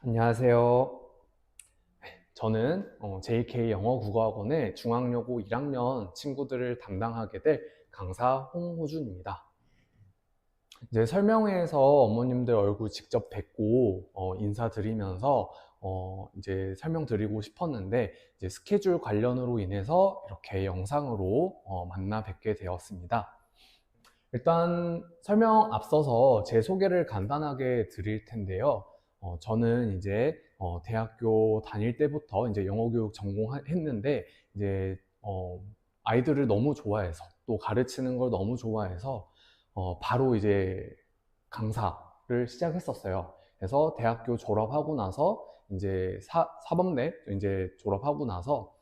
안녕하세요. 저는 JK 영어국어학원의 중학여고 1학년 친구들을 담당하게 될 강사 홍호준입니다. 이제 설명회에서 어머님들 얼굴 직접 뵙고 인사드리면서 이제 설명드리고 싶었는데 이제 스케줄 관련으로 인해서 이렇게 영상으로 만나 뵙게 되었습니다. 일단 설명 앞서서 제 소개를 간단하게 드릴 텐데요. 저는 이제 대학교 다닐 때부터 이제 영어 교육 전공했는데 이제 아이들을 너무 좋아해서 또 가르치는 걸 너무 좋아해서 바로 이제 강사를 시작했었어요. 그래서 대학교 졸업하고 나서 이제 사범대 이제 졸업하고 나서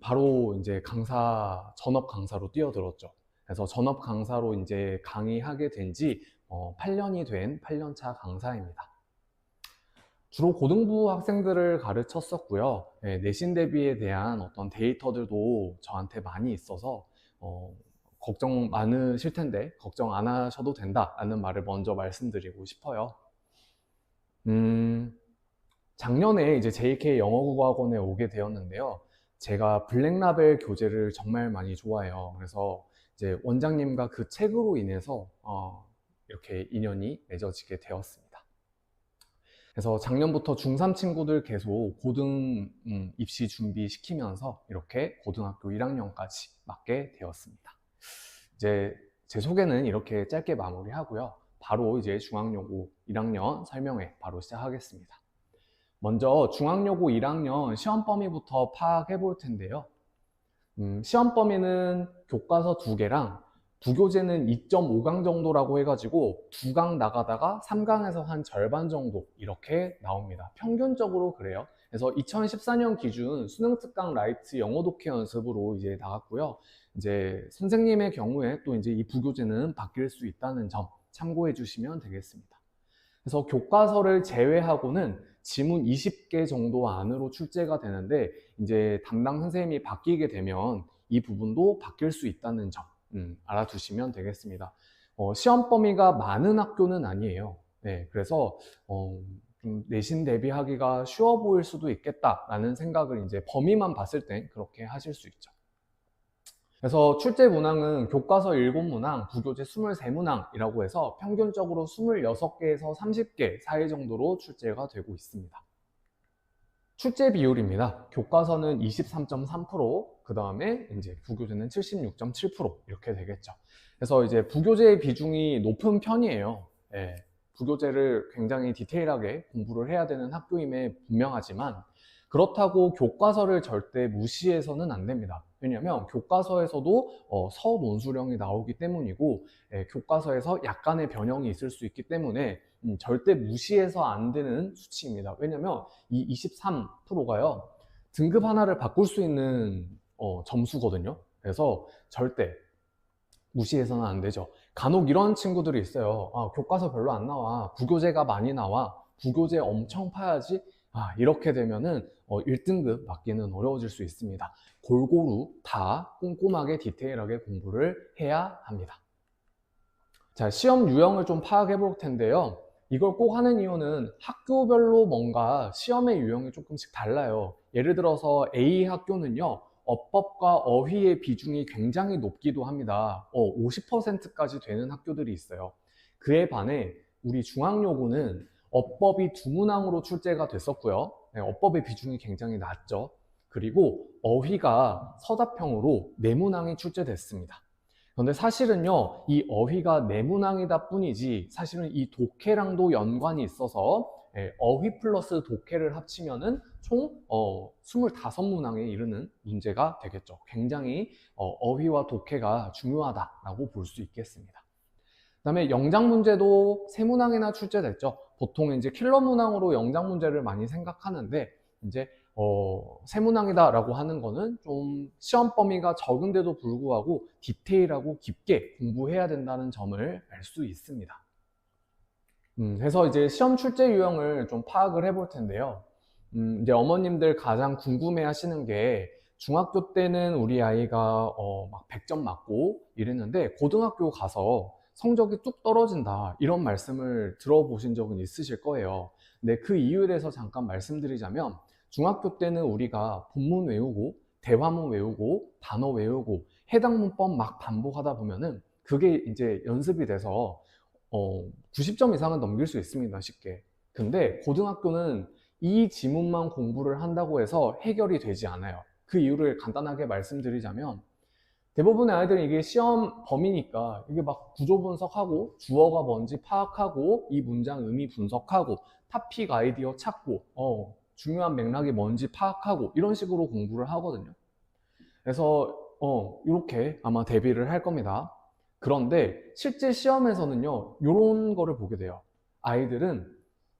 바로 이제 전업 강사로 뛰어들었죠. 그래서 전업 강사로 이제 강의하게 된 지 8년이 된 8년차 강사입니다. 주로 고등부 학생들을 가르쳤었고요. 내신 대비에 대한 어떤 데이터들도 저한테 많이 있어서 걱정 많으실 텐데 걱정 안 하셔도 된다라는 말을 먼저 말씀드리고 싶어요. 음, 작년에 이제 JK 영어국어학원에 오게 되었는데요. 제가 블랙라벨 교재를 정말 많이 좋아해요. 그래서 이제 원장님과 그 책으로 인해서 이렇게 인연이 맺어지게 되었습니다. 그래서 작년부터 중3 친구들 계속 고등 입시 준비시키면서 이렇게 고등학교 1학년까지 맡게 되었습니다. 이제 제 소개는 이렇게 짧게 마무리하고요. 바로 이제 중학여고 1학년 설명회 바로 시작하겠습니다. 먼저 중학여고 1학년 시험 범위부터 파악해 볼 텐데요. 시험 범위는 교과서 2개랑 부교재는 2.5강 정도라고 해가지고 2강 나가다가 3강에서 한 절반 정도 이렇게 나옵니다. 평균적으로 그래요. 그래서 2014년 기준 수능 특강 라이트 영어 독해 연습으로 이제 나갔고요. 이제 선생님의 경우에 또 이제 이 부교재는 바뀔 수 있다는 점 참고해 주시면 되겠습니다. 그래서 교과서를 제외하고는 지문 20개 정도 안으로 출제가 되는데 이제 담당 선생님이 바뀌게 되면 이 부분도 바뀔 수 있다는 점 알아두시면 되겠습니다. 시험 범위가 많은 학교는 아니에요. 네, 그래서 좀 내신 대비하기가 쉬워 보일 수도 있겠다라는 생각을 이제 범위만 봤을 때 그렇게 하실 수 있죠. 그래서 출제 문항은 교과서 7문항, 부교재 23문항이라고 해서 평균적으로 26개에서 30개 사이 정도로 출제가 되고 있습니다. 출제 비율입니다. 교과서는 23.3%, 그 다음에 이제 부교재는 76.7% 이렇게 되겠죠. 그래서 이제 부교재의 비중이 높은 편이에요. 예, 부교재를 굉장히 디테일하게 공부를 해야 되는 학교임에 분명하지만 그렇다고 교과서를 절대 무시해서는 안 됩니다. 왜냐하면 교과서에서도 서논술형이 나오기 때문이고 교과서에서 약간의 변형이 있을 수 있기 때문에 절대 무시해서 안 되는 수치입니다. 왜냐하면 이 23%가요 등급 하나를 바꿀 수 있는 점수거든요. 그래서 절대 무시해서는 안 되죠. 간혹 이런 친구들이 있어요. 교과서 별로 안 나와. 부교재가 많이 나와. 부교재 엄청 파야지. 이렇게 되면은 1등급 맞기는 어려워질 수 있습니다. 골고루 다 꼼꼼하게 디테일하게 공부를 해야 합니다. 자, 시험 유형을 좀 파악해 볼 텐데요. 이걸 꼭 하는 이유는 학교별로 뭔가 시험의 유형이 조금씩 달라요. 예를 들어서 A 학교는요, 어법과 어휘의 비중이 굉장히 높기도 합니다. 50%까지 되는 학교들이 있어요. 그에 반해 우리 중앙여고는 어법이 2문항으로 출제가 됐었고요. 네, 어법의 비중이 굉장히 낮죠. 그리고 어휘가 서답형으로 4문항이 출제됐습니다. 그런데 사실은요, 이 어휘가 네문항이다 뿐이지 사실은 이 독해랑도 연관이 있어서 어휘 플러스 독해를 합치면은 총 25문항에 이르는 문제가 되겠죠. 굉장히 어휘와 독해가 중요하다라고 볼 수 있겠습니다. 그다음에 영장 문제도 3문항이나 출제됐죠. 보통 이제 킬러 문항으로 영장 문제를 많이 생각하는데 이제 세문항이다라고 하는 거는 좀 시험 범위가 적은데도 불구하고 디테일하고 깊게 공부해야 된다는 점을 알 수 있습니다. 그래서 이제 시험 출제 유형을 좀 파악을 해볼 텐데요. 이제 어머님들 가장 궁금해 하시는 게 중학교 때는 우리 아이가 막 100점 맞고 이랬는데 고등학교 가서 성적이 뚝 떨어진다 이런 말씀을 들어보신 적은 있으실 거예요. 근데 그 이유에 대해서 잠깐 말씀드리자면 중학교 때는 우리가 본문 외우고 대화문 외우고 단어 외우고 해당 문법 막 반복하다 보면은 그게 이제 연습이 돼서 90점 이상은 넘길 수 있습니다, 쉽게. 근데 고등학교는 이 지문만 공부를 한다고 해서 해결이 되지 않아요. 그 이유를 간단하게 말씀드리자면 대부분의 아이들은 이게 시험 범위니까 이게 막 구조 분석하고 주어가 뭔지 파악하고 이 문장 의미 분석하고 타픽 아이디어 찾고 중요한 맥락이 뭔지 파악하고 이런 식으로 공부를 하거든요. 그래서 이렇게 아마 대비를 할 겁니다. 그런데 실제 시험에서는요, 이런 거를 보게 돼요. 아이들은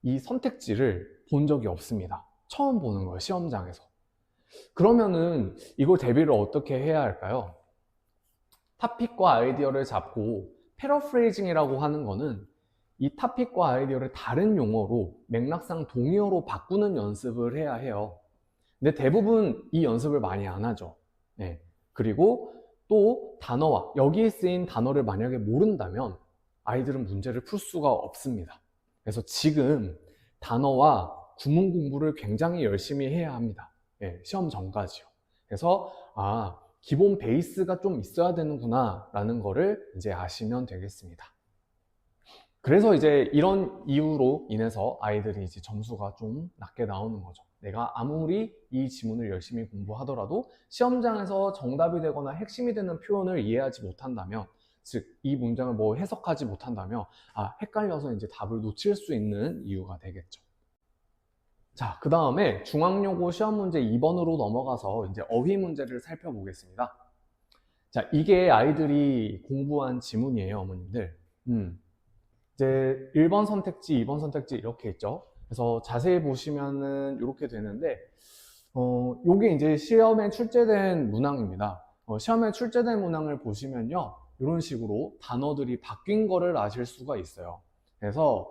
이 선택지를 본 적이 없습니다. 처음 보는 거예요, 시험장에서. 그러면은 이걸 대비를 어떻게 해야 할까요? 타픽과 아이디어를 잡고 패러프레이징이라고 하는 거는 이 타픽과 아이디어를 다른 용어로 맥락상 동의어로 바꾸는 연습을 해야 해요. 근데 대부분 이 연습을 많이 안 하죠. 네. 그리고 또 단어와 여기에 쓰인 단어를 만약에 모른다면 아이들은 문제를 풀 수가 없습니다. 그래서 지금 단어와 구문 공부를 굉장히 열심히 해야 합니다. 네, 시험 전까지요. 그래서 기본 베이스가 좀 있어야 되는구나 라는 거를 이제 아시면 되겠습니다. 그래서 이제 이런 이유로 인해서 아이들이 이제 점수가 좀 낮게 나오는 거죠. 내가 아무리 이 지문을 열심히 공부하더라도 시험장에서 정답이 되거나 핵심이 되는 표현을 이해하지 못한다면, 즉 이 문장을 뭐 해석하지 못한다면 헷갈려서 이제 답을 놓칠 수 있는 이유가 되겠죠. 자, 그 다음에 중앙여고 시험 문제 2번으로 넘어가서 이제 어휘 문제를 살펴보겠습니다. 자, 이게 아이들이 공부한 지문이에요, 어머님들. 이제 1번 선택지, 2번 선택지 이렇게 있죠. 그래서 자세히 보시면은 이렇게 되는데, 요게 이제 시험에 출제된 문항입니다. 시험에 출제된 문항을 보시면요, 이런 식으로 단어들이 바뀐 거를 아실 수가 있어요. 그래서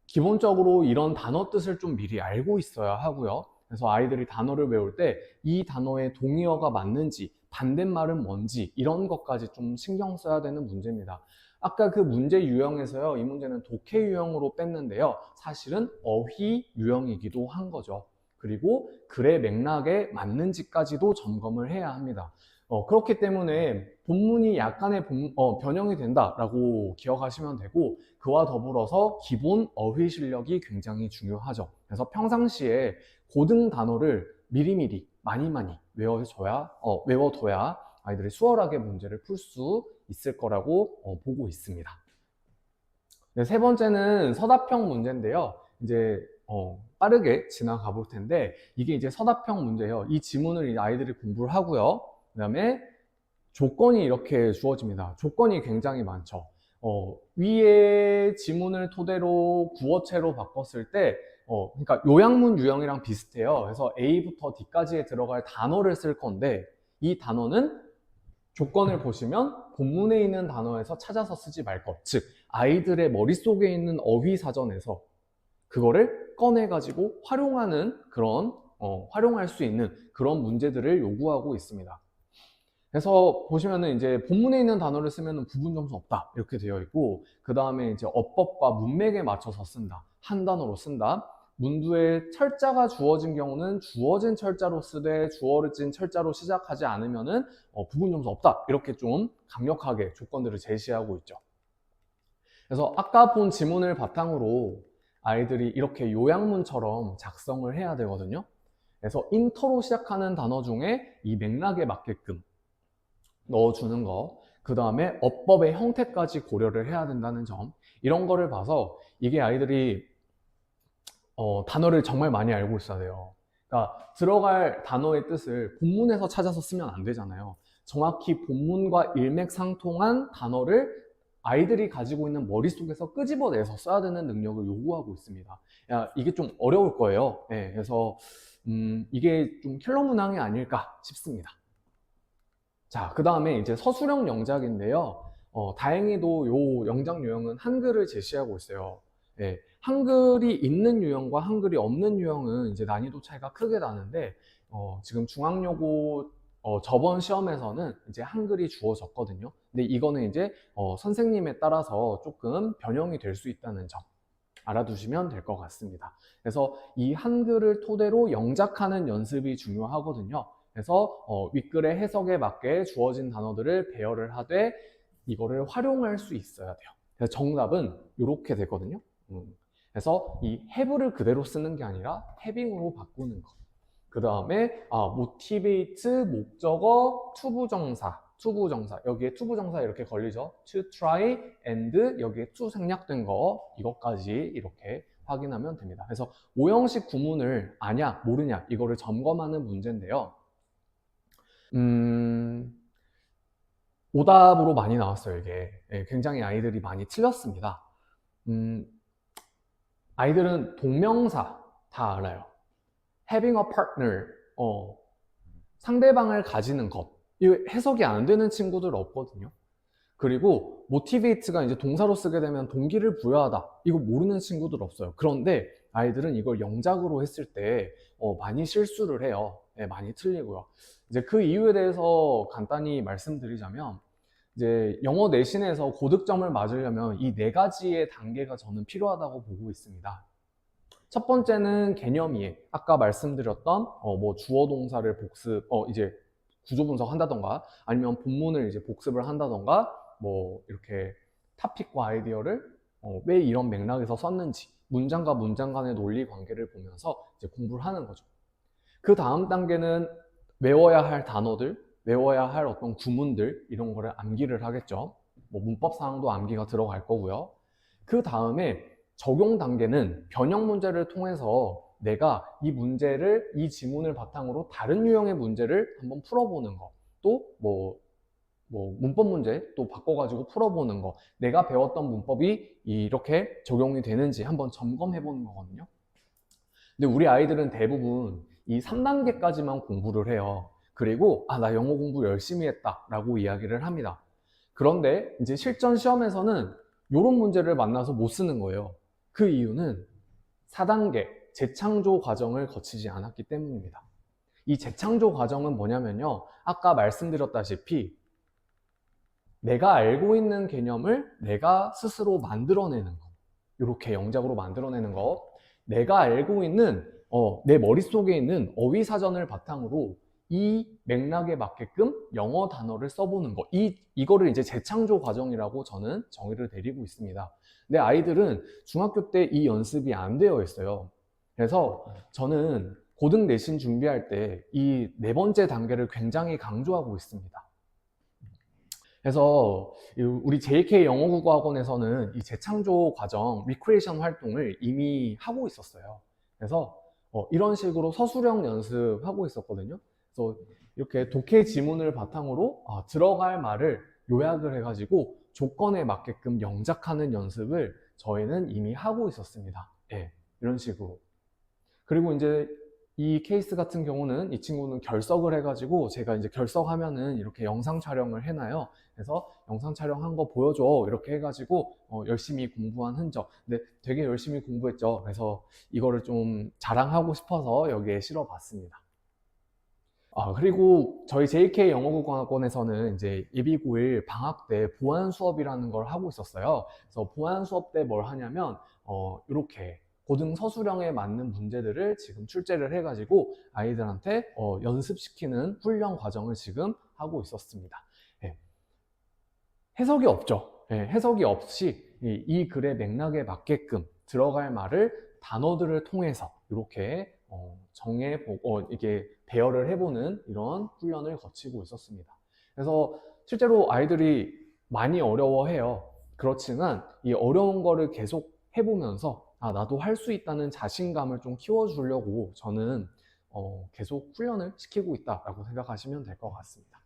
기본적으로 이런 단어 뜻을 좀 미리 알고 있어야 하고요. 그래서 아이들이 단어를 외울 때 이 단어의 동의어가 맞는지, 반대말은 뭔지 이런 것까지 좀 신경 써야 되는 문제입니다. 아까 그 문제 유형에서요, 이 문제는 독해 유형으로 뺐는데요, 사실은 어휘 유형이기도 한 거죠. 그리고 글의 맥락에 맞는지까지도 점검을 해야 합니다. 그렇기 때문에 본문이 약간의 변형이 된다라고 기억하시면 되고, 그와 더불어서 기본 어휘 실력이 굉장히 중요하죠. 그래서 평상시에 고등 단어를 미리미리 많이 외워둬야 아이들이 수월하게 문제를 풀 수 있을 거라고 보고 있습니다. 네, 세 번째는 서답형 문제인데요. 이제 빠르게 지나가 볼 텐데, 이게 이제 서답형 문제예요. 이 지문을 이제 아이들이 공부를 하고요. 그 다음에 조건이 이렇게 주어집니다. 조건이 굉장히 많죠. 위에 지문을 토대로 구어체로 바꿨을 때, 그러니까 요약문 유형이랑 비슷해요. 그래서 A부터 D까지에 들어갈 단어를 쓸 건데, 이 단어는 조건을 보시면 본문에 있는 단어에서 찾아서 쓰지 말 것. 즉, 아이들의 머릿속에 있는 어휘 사전에서 그거를 꺼내가지고 활용할 수 있는 그런 문제들을 요구하고 있습니다. 그래서 보시면은 이제 본문에 있는 단어를 쓰면은 부분 점수 없다 이렇게 되어 있고, 그 다음에 이제 어법과 문맥에 맞춰서 쓴다, 한 단어로 쓴다. 문두에 철자가 주어진 경우는 주어진 철자로 쓰되 주어진 철자로 시작하지 않으면은 부분 점수 없다, 이렇게 좀 강력하게 조건들을 제시하고 있죠. 그래서 아까 본 지문을 바탕으로 아이들이 이렇게 요약문처럼 작성을 해야 되거든요. 그래서 인터로 시작하는 단어 중에 이 맥락에 맞게끔 넣어주는 거, 그 다음에 어법의 형태까지 고려를 해야 된다는 점, 이런 거를 봐서 이게 아이들이 단어를 정말 많이 알고 있어야 돼요. 그러니까 들어갈 단어의 뜻을 본문에서 찾아서 쓰면 안 되잖아요. 정확히 본문과 일맥상통한 단어를 아이들이 가지고 있는 머릿속에서 끄집어내서 써야 되는 능력을 요구하고 있습니다. 이게 좀 어려울 거예요. 네, 그래서 이게 좀 킬러 문항이 아닐까 싶습니다. 자, 그 다음에 이제 서술형 영작인데요. 다행히도 요 영작 유형은 한글을 제시하고 있어요. 예, 한글이 있는 유형과 한글이 없는 유형은 이제 난이도 차이가 크게 나는데, 지금 중앙여고 저번 시험에서는 이제 한글이 주어졌거든요. 근데 이거는 이제 선생님에 따라서 조금 변형이 될 수 있다는 점 알아두시면 될 것 같습니다. 그래서 이 한글을 토대로 영작하는 연습이 중요하거든요. 그래서 윗글의 해석에 맞게 주어진 단어들을 배열을 하되 이거를 활용할 수 있어야 돼요. 그래서 정답은 이렇게 되거든요. 그래서 이 have를 그대로 쓰는 게 아니라 having으로 바꾸는 거. 그 다음에 motivate 목적어 투부정사 여기에 투부정사 이렇게 걸리죠. to try and 여기에 to 생략된 거 이것까지 이렇게 확인하면 됩니다. 그래서 오형식 구문을 아냐 모르냐 이거를 점검하는 문제인데요. 오답으로 많이 나왔어요. 이게 굉장히 아이들이 많이 틀렸습니다. 아이들은 동명사 다 알아요. having a partner, 상대방을 가지는 것. 이거 해석이 안 되는 친구들 없거든요. 그리고 motivate가 이제 동사로 쓰게 되면 동기를 부여하다. 이거 모르는 친구들 없어요. 그런데 아이들은 이걸 영작으로 했을 때 많이 실수를 해요. 네, 많이 틀리고요. 이제 그 이유에 대해서 간단히 말씀드리자면 이제 영어 내신에서 고득점을 맞으려면 이 네 가지의 단계가 저는 필요하다고 보고 있습니다. 첫 번째는 개념이에요. 아까 말씀드렸던 뭐 주어 동사를 복습, 이제 구조 분석한다던가 아니면 본문을 이제 복습을 한다던가 뭐 이렇게 토픽과 아이디어를 왜 이런 맥락에서 썼는지 문장과 문장 간의 논리 관계를 보면서 이제 공부를 하는 거죠. 그 다음 단계는 외워야 할 단어들, 외워야 할 어떤 구문들 이런 거를 암기를 하겠죠. 뭐 문법 사항도 암기가 들어갈 거고요. 그 다음에 적용 단계는 변형 문제를 통해서 내가 이 문제를, 이 지문을 바탕으로 다른 유형의 문제를 한번 풀어보는 거. 또 뭐 문법 문제 또 바꿔가지고 풀어보는 거. 내가 배웠던 문법이 이렇게 적용이 되는지 한번 점검해보는 거거든요. 근데 우리 아이들은 대부분 이 3단계까지만 공부를 해요. 그리고 나 영어 공부 열심히 했다 라고 이야기를 합니다. 그런데 이제 실전 시험에서는 이런 문제를 만나서 못 쓰는 거예요. 그 이유는 4단계 재창조 과정을 거치지 않았기 때문입니다. 이 재창조 과정은 뭐냐면요. 아까 말씀드렸다시피 내가 알고 있는 개념을 내가 스스로 만들어내는 거. 이렇게 영작으로 만들어내는 거. 내가 알고 있는 내 머릿속에 있는 어휘사전을 바탕으로 이 맥락에 맞게끔 영어 단어를 써보는 거. 이거를 이제 재창조 과정이라고 저는 정의를 내리고 있습니다. 근데 아이들은 중학교 때 이 연습이 안 되어 있어요. 그래서 저는 고등 내신 준비할 때 이 네 번째 단계를 굉장히 강조하고 있습니다. 그래서 우리 JK 영어국어학원에서는 이 재창조 과정, 리크리에이션 활동을 이미 하고 있었어요. 그래서 이런 식으로 서술형 연습하고 있었거든요. 그래서 이렇게 독해 지문을 바탕으로 들어갈 말을 요약을 해가지고 조건에 맞게끔 영작하는 연습을 저희는 이미 하고 있었습니다. 네, 이런 식으로. 그리고 이제 이 케이스 같은 경우는 이 친구는 결석을 해가지고 제가 이제 결석하면은 이렇게 영상 촬영을 해놔요. 그래서 영상 촬영한 거 보여줘 이렇게 해가지고 열심히 공부한 흔적. 근데 되게 열심히 공부했죠. 그래서 이거를 좀 자랑하고 싶어서 여기에 실어봤습니다. 그리고 저희 JK 영어국어학원에서는 이제 예비9일 방학 때 보안 수업이라는 걸 하고 있었어요. 그래서 보안 수업 때 뭘 하냐면 이렇게 고등 서술형에 맞는 문제들을 지금 출제를 해가지고 아이들한테 연습시키는 훈련 과정을 지금 하고 있었습니다. 네. 해석이 없죠. 네, 해석이 없이 이 글의 맥락에 맞게끔 들어갈 말을 단어들을 통해서 이렇게 정해보고 이게 배열을 해보는 이런 훈련을 거치고 있었습니다. 그래서 실제로 아이들이 많이 어려워해요. 그렇지만 이 어려운 거를 계속 해보면서 나도 할 수 있다는 자신감을 좀 키워주려고 저는 계속 훈련을 시키고 있다라고 생각하시면 될 것 같습니다.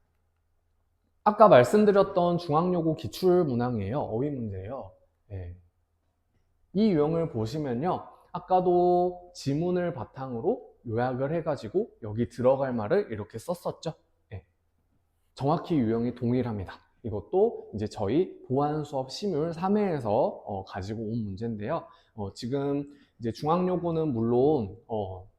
아까 말씀드렸던 중앙여고 기출문항이에요. 어휘 문제예요. 네. 이 유형을 보시면요. 아까도 지문을 바탕으로 요약을 해가지고 여기 들어갈 말을 이렇게 썼었죠. 네. 정확히 유형이 동일합니다. 이것도 이제 저희 보안 수업 시뮬 3회에서 가지고 온 문제인데요. 지금 이제 중앙여고는 물론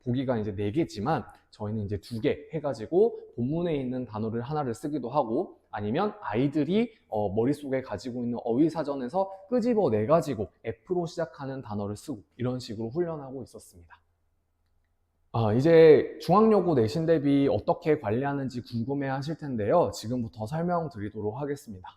보기가 이제 4개지만 저희는 이제 2개 해가지고 본문에 있는 단어를 하나를 쓰기도 하고 아니면 아이들이 머릿속에 가지고 있는 어휘사전에서 끄집어내 가지고 F로 시작하는 단어를 쓰고 이런 식으로 훈련하고 있었습니다. 이제 중앙여고 내신 대비 어떻게 관리하는지 궁금해 하실 텐데요. 지금부터 설명드리도록 하겠습니다.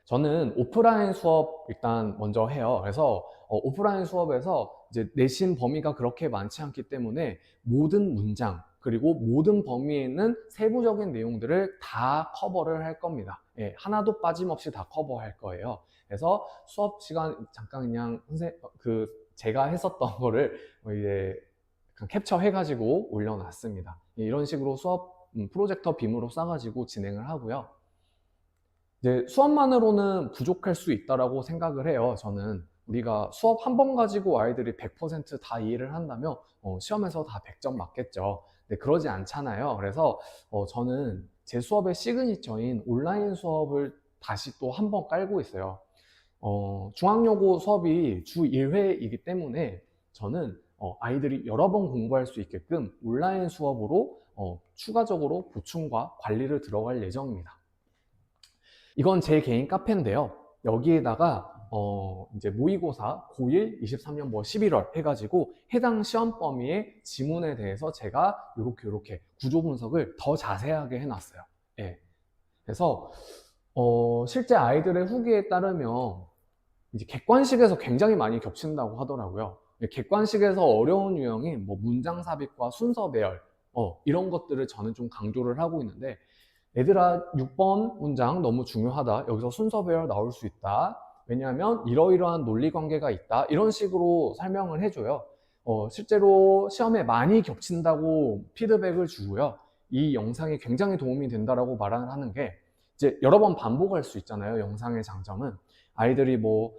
저는 오프라인 수업 일단 먼저 해요. 그래서 오프라인 수업에서 이제 내신 범위가 그렇게 많지 않기 때문에 모든 문장 그리고 모든 범위에 있는 세부적인 내용들을 다 커버를 할 겁니다. 예, 하나도 빠짐없이 다 커버할 거예요. 그래서 수업 시간 잠깐 그냥 제가 했었던 거를 이제 캡처해가지고 올려놨습니다. 예, 이런 식으로 수업 프로젝터 빔으로 쏴가지고 진행을 하고요. 이제 수업만으로는 부족할 수 있다라고 생각을 해요. 저는 우리가 수업 한 번 가지고 아이들이 100%다 이해를 한다면 시험에서 다 100점 맞겠죠. 근데 그러지 않잖아요. 그래서 저는 제 수업의 시그니처인 온라인 수업을 다시 또 한 번 깔고 있어요. 중앙여고 수업이 주 1회이기 때문에 저는 아이들이 여러 번 공부할 수 있게끔 온라인 수업으로 추가적으로 보충과 관리를 들어갈 예정입니다. 이건 제 개인 카페인데요. 여기에다가 이제 모의고사 고1 23년 뭐 11월 해가지고 해당 시험 범위의 지문에 대해서 제가 이렇게 구조 분석을 더 자세하게 해놨어요. 예. 그래서 실제 아이들의 후기에 따르면 이제 객관식에서 굉장히 많이 겹친다고 하더라고요. 객관식에서 어려운 유형이 뭐 문장 삽입과 순서 배열 이런 것들을 저는 좀 강조를 하고 있는데, 얘들아 6번 문장 너무 중요하다. 여기서 순서 배열 나올 수 있다. 왜냐하면 이러이러한 논리 관계가 있다. 이런 식으로 설명을 해줘요. 실제로 시험에 많이 겹친다고 피드백을 주고요. 이 영상이 굉장히 도움이 된다라고 말을 하는 게, 이제 여러 번 반복할 수 있잖아요. 영상의 장점은 아이들이 뭐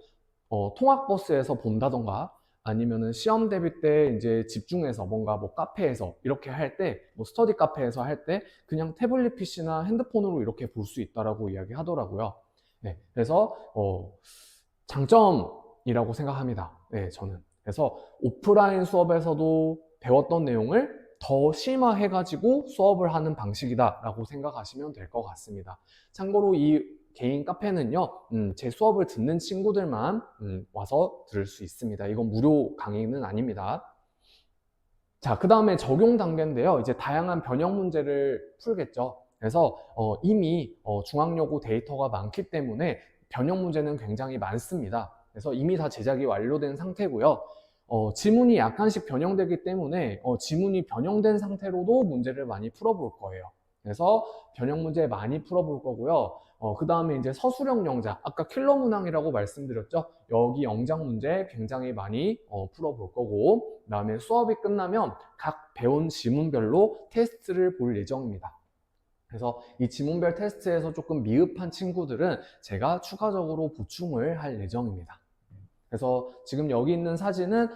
통학버스에서 본다던가 아니면은 시험 대비 때 이제 집중해서 뭔가 뭐 카페에서 이렇게 할 때, 뭐 스터디 카페에서 할 때 그냥 태블릿 PC나 핸드폰으로 이렇게 볼 수 있다라고 이야기 하더라고요. 네, 그래서 장점이라고 생각합니다. 네, 저는. 그래서 오프라인 수업에서도 배웠던 내용을 더 심화해가지고 수업을 하는 방식이다라고 생각하시면 될 것 같습니다. 참고로 이 개인 카페는요, 제 수업을 듣는 친구들만 와서 들을 수 있습니다. 이건 무료 강의는 아닙니다. 자, 그 다음에 적용 단계인데요. 이제 다양한 변형 문제를 풀겠죠. 그래서 이미 중앙여고 데이터가 많기 때문에 변형 문제는 굉장히 많습니다. 그래서 이미 다 제작이 완료된 상태고요. 지문이 약간씩 변형되기 때문에 지문이 변형된 상태로도 문제를 많이 풀어볼 거예요. 그래서 변형 문제 많이 풀어볼 거고요. 그 다음에 이제 서술형 영작, 아까 킬러 문항이라고 말씀드렸죠. 여기 영작 문제 굉장히 많이 풀어볼 거고, 그 다음에 수업이 끝나면 각 배운 지문별로 테스트를 볼 예정입니다. 그래서 이 지문별 테스트에서 조금 미흡한 친구들은 제가 추가적으로 보충을 할 예정입니다. 그래서 지금 여기 있는 사진은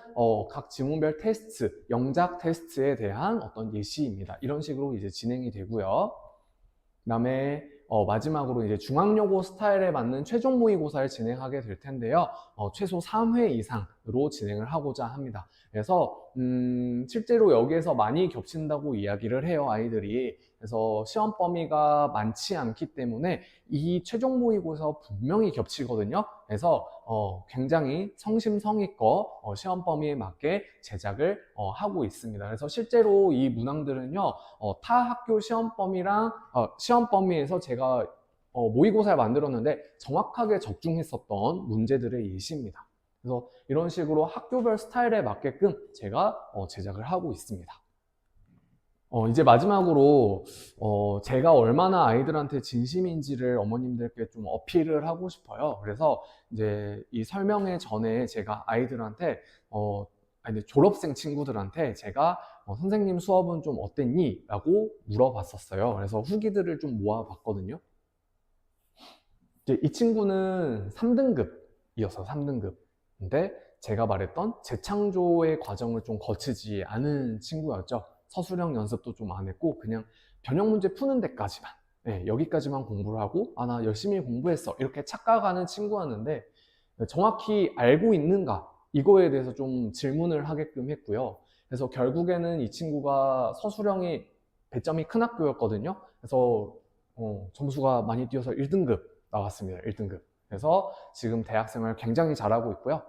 각 지문별 테스트, 영작 테스트에 대한 어떤 예시입니다. 이런 식으로 이제 진행이 되고요. 그다음에 마지막으로 이제 중앙여고 스타일에 맞는 최종 모의고사를 진행하게 될 텐데요. 최소 3회 이상으로 진행을 하고자 합니다. 그래서 실제로 여기에서 많이 겹친다고 이야기를 해요, 아이들이. 그래서 시험 범위가 많지 않기 때문에 이 최종 모의고사 분명히 겹치거든요. 그래서 굉장히 성심성의껏 시험 범위에 맞게 제작을 하고 있습니다. 그래서 실제로 이 문항들은요, 타 학교 시험 범위랑 시험 범위에서 제가 모의고사를 만들었는데 정확하게 적중했었던 문제들의 예시입니다. 그래서 이런 식으로 학교별 스타일에 맞게끔 제가 제작을 하고 있습니다. 이제 마지막으로 제가 얼마나 아이들한테 진심인지를 어머님들께 좀 어필을 하고 싶어요. 그래서 이제 이 설명회 전에 제가 아이들한테 졸업생 친구들한테 제가 선생님 수업은 좀 어땠니? 라고 물어봤었어요. 그래서 후기들을 좀 모아봤거든요. 이제 이 친구는 3등급이었어요. 3등급. 근데 제가 말했던 재창조의 과정을 좀 거치지 않은 친구였죠. 서술형 연습도 좀 안 했고 그냥 변형 문제 푸는 데까지만, 여기까지만 공부를 하고 나 열심히 공부했어 이렇게 착각하는 친구였는데, 정확히 알고 있는가 이거에 대해서 좀 질문을 하게끔 했고요. 그래서 결국에는 이 친구가 서술형이 배점이 큰 학교였거든요. 그래서 점수가 많이 뛰어서 1등급 나왔습니다. 1등급. 그래서 지금 대학생활 굉장히 잘하고 있고요.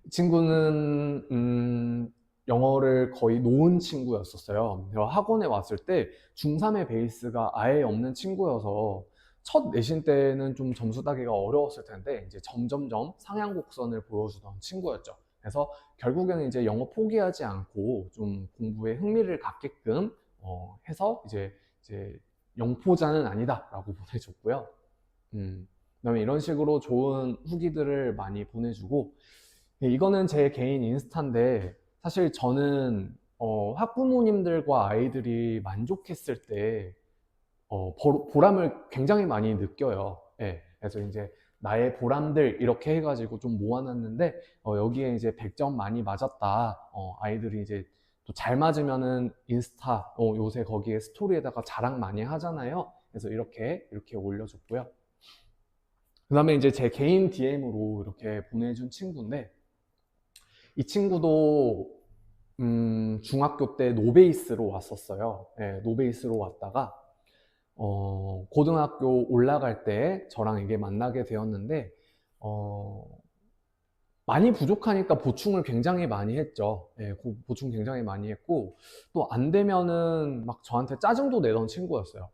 이 친구는 영어를 거의 놓은 친구였었어요. 학원에 왔을 때 중3의 베이스가 아예 없는 친구여서 첫 내신 때는 좀 점수 따기가 어려웠을 텐데 이제 점점점 상향 곡선을 보여주던 친구였죠. 그래서 결국에는 이제 영어 포기하지 않고 좀 공부에 흥미를 갖게끔 해서 이제 영포자는 아니다라고 보내줬고요. 그다음에 이런 식으로 좋은 후기들을 많이 보내주고, 이거는 제 개인 인스타인데 사실 저는 학부모님들과 아이들이 만족했을 때 보람을 굉장히 많이 느껴요. 예, 그래서 이제 나의 보람들 이렇게 해가지고 좀 모아놨는데 여기에 이제 100점 많이 맞았다. 아이들이 이제 또 잘 맞으면은 인스타 요새 거기에 스토리에다가 자랑 많이 하잖아요. 그래서 이렇게 올려줬고요. 그 다음에 이제 제 개인 DM으로 이렇게 보내준 친구인데, 이 친구도 중학교 때 노베이스로 왔었어요. 네, 노베이스로 왔다가 고등학교 올라갈 때 저랑 이게 만나게 되었는데 많이 부족하니까 보충을 굉장히 많이 했죠. 네, 보충 굉장히 많이 했고 또 안 되면은 막 저한테 짜증도 내던 친구였어요.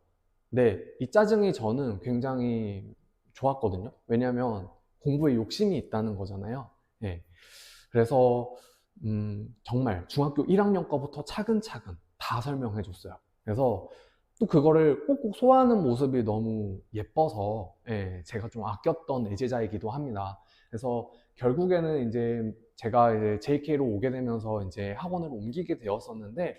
네, 이 짜증이 저는 굉장히 좋았거든요. 왜냐하면 공부에 욕심이 있다는 거잖아요. 네, 그래서 정말 중학교 1학년 거부터 차근차근 다 설명해 줬어요. 그래서 또 그거를 꼭꼭 소화하는 모습이 너무 예뻐서 예, 제가 좀 아꼈던 애제자이기도 합니다. 그래서 결국에는 이제 제가 이제 JK로 오게 되면서 이제 학원을 옮기게 되었었는데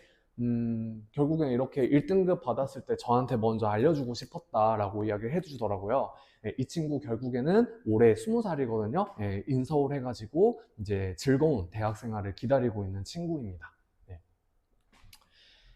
결국엔 이렇게 1등급 받았을 때 저한테 먼저 알려주고 싶었다라고 이야기를 해주더라고요. 예, 이 친구 결국에는 올해 20살이거든요. 예, 인서울 해가지고 이제 즐거운 대학 생활을 기다리고 있는 친구입니다. 네.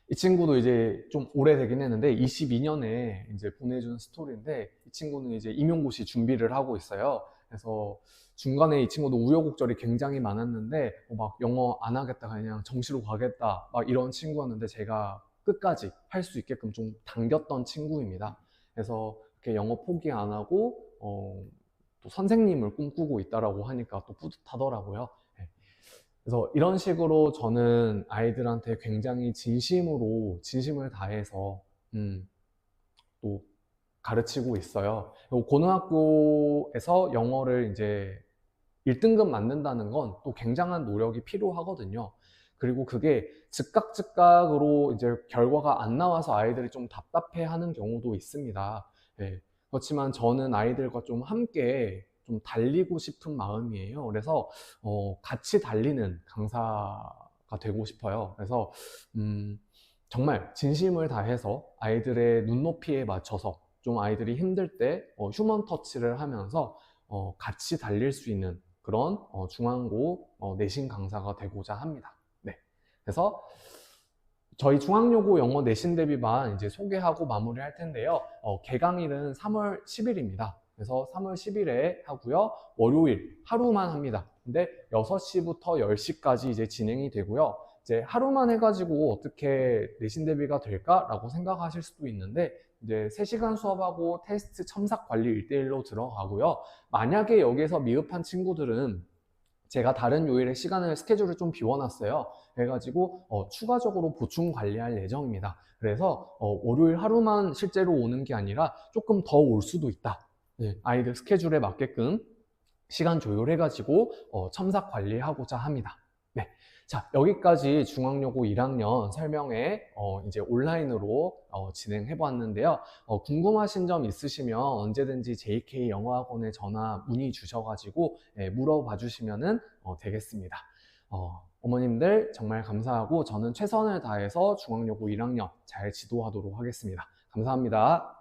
이 친구도 이제 좀 오래되긴 했는데 22년에 이제 보내준 스토리인데, 이 친구는 이제 임용고시 준비를 하고 있어요. 그래서 중간에 이 친구도 우여곡절이 굉장히 많았는데 막 영어 안 하겠다 그냥 정시로 가겠다 막 이런 친구였는데 제가 끝까지 할 수 있게끔 좀 당겼던 친구입니다. 그래서 이렇게 영어 포기 안 하고 또 선생님을 꿈꾸고 있다라고 하니까 또 뿌듯하더라고요. 네. 그래서 이런 식으로 저는 아이들한테 굉장히 진심을 다해서 또 가르치고 있어요. 그리고 고등학교에서 영어를 이제 1등급 만든다는 건 또 굉장한 노력이 필요하거든요. 그리고 그게 즉각으로 이제 결과가 안 나와서 아이들이 좀 답답해하는 경우도 있습니다. 예. 그렇지만 저는 아이들과 좀 함께 좀 달리고 싶은 마음이에요. 그래서 같이 달리는 강사가 되고 싶어요. 그래서 정말 진심을 다해서 아이들의 눈높이에 맞춰서 좀 아이들이 힘들 때 휴먼 터치를 하면서 같이 달릴 수 있는 그런 중앙고 내신 강사가 되고자 합니다. 네. 그래서 저희 중앙여고 영어 내신 대비반 이제 소개하고 마무리할 텐데요. 개강일은 3월 10일입니다. 그래서 3월 10일에 하고요. 월요일 하루만 합니다. 근데 6시부터 10시까지 이제 진행이 되고요. 이제 하루만 해가지고 어떻게 내신 대비가 될까라고 생각하실 수도 있는데, 이제 3시간 수업하고 테스트 첨삭 관리 1대1로 들어가고요. 만약에 여기서 미흡한 친구들은 제가 다른 요일에 스케줄을 좀 비워놨어요. 그래가지고 추가적으로 보충 관리할 예정입니다. 그래서 월요일 하루만 실제로 오는 게 아니라 조금 더 올 수도 있다. 네, 아이들 스케줄에 맞게끔 시간 조율해가지고 첨삭 관리하고자 합니다. 네. 자, 여기까지 중앙여고 1학년 설명회 이제 온라인으로 진행해 보았는데요. 궁금하신 점 있으시면 언제든지 JK 영어학원에 전화 문의 주셔가지고 물어봐 주시면 되겠습니다. 어머님들 정말 감사하고 저는 최선을 다해서 중앙여고 1학년 잘 지도하도록 하겠습니다. 감사합니다.